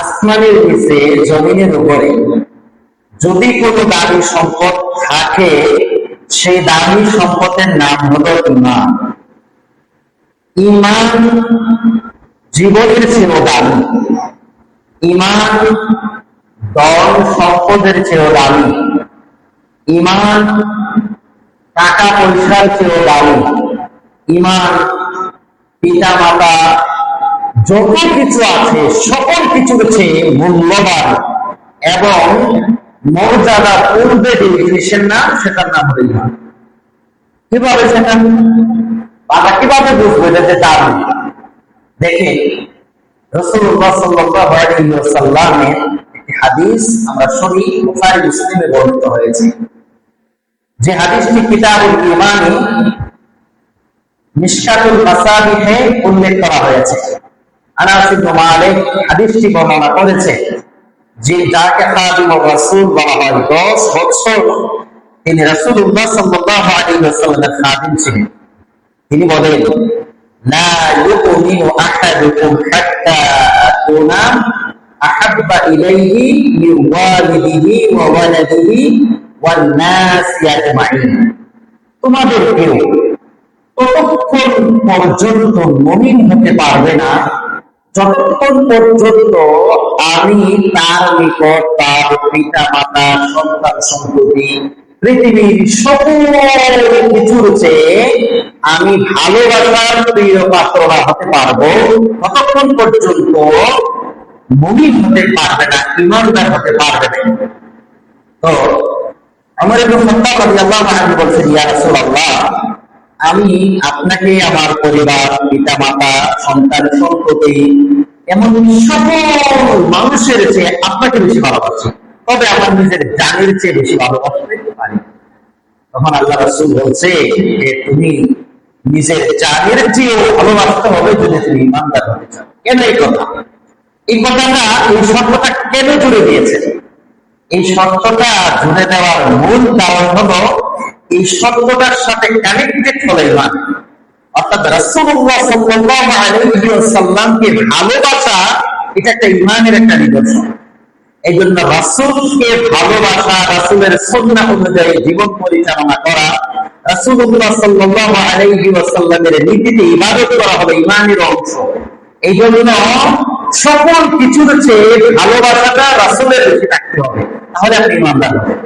আসমানের নিচে জমিনের উপরে যদি কোনো দামি সম্পদ থাকে, সেই দামি সম্পদের নাম হলো ঈমান। ঈমান জীবনের চেয়েও দামি, ঈমান ধন সম্পদের চেয়েও দামি, ঈমান টাকা পয়সার চেয়েও দামি, ঈমান পিতা মাতা যত কিছু আছে সকল কিছুর চেয়ে মূল্যবান এবং মর্যাদা পূর্বে যে জিনিসের নাম, সেটার নাম হলো ঈমান। কিভাবে সেটা বাবা কিভাবে বুঝবে যে দামি? দেখে রাসূলুল্লাহ সাল্লাল্লাহু আলাইহি ওয়াসাল্লামের একটি হাদিস আমরা সহিহ বুখারী মুসলিমে বর্ণিত হয়েছে, যে হাদিসটি কিতাবুল ঈমানে মিশকাতুল মাসাবিহে উল্লেখ করা হয়েছে। আনাস ইবনে মালিক হাদিসটি বর্ণনা করেছে, যে যাকে খাদিমুর রাসূল বলা হয়, 10 বছর তিনি রাসূলুল্লাহ সাল্লাল্লাহু আলাইহি ওয়াসাল্লামের খাদিম ছিলেন। তিনি বলেন, লা ইউমিনু আহাদুকুম হাত্তা আকুনা আহাব্বা ইলাইহি মিন ওয়ালিদিহি ওয়া ওয়ালাদিহি ওয়ান নাসি আজমাইন। তোমাদের কেউ ততক্ষণ পর্যন্ত মুমিন হতে পারবে না যতক্ষণ পর্যন্ত আমি তার নিকট তার পিতা মাতা সন্তান সন্ততি পৃথিবীর সকল কিছুর চেয়ে আমি ভালোবাসার প্রিয় পাত্র হতে পারবো, ততক্ষণ পর্যন্ত মুমিন হতে পারবে না, ঈমানদার হতে পারবে না। তো ওমর ইবনে খাত্তাব রাদিয়াল্লাহু আনহু বলছেন, ইয়া রাসূলুল্লাহ, আমি আপনাকে আমার পরিবার, পিতা মাতা সন্তান সন্ততি এমন সকল মানুষের চেয়ে আপনাকে বেশি ভালোবাসি, তবে আমার নিজের জানের চেয়ে বেশি ভালোবাসতে পারি। তখন আল্লাহ রাসূল বলছে যে তুমি নিজের জানের চেয়ে ভালোবাসতে হবে যদি তুমি ঈমানদার হতে চাও। কেন এই কথা? এই কথাটা, এই শর্তটা কেন জুড়ে দিয়েছে? এই শর্তটা জুড়ে দেওয়ার মূল কারণ হলো এই শব্দটার সাথে কানেক্টেড হলো ঈমান। অর্থাৎ রাসূলুল্লাহ সাল্লাল্লাহু আলাইহি ওয়াসাল্লামকে ভালোবাসা, এটা একটা ঈমানের একটা নিদর্শন। এই জন্য রাসূলকে ভালোবাসা, রাসূলের সুন্নাহ অনুযায়ী জীবন পরিচালনা করা, রাসূলুল্লাহ সাল্লাল্লাহু আলাইহি ওয়াসাল্লামের নীতিতে ইবাদত করা হলো ঈমানের অংশ। এই জন্য সকল কিছুর চেয়ে ভালোবাসাটা রাসূলের বেশি থাকতে হবে, তাহলে আপনি ঈমানদার হবেন।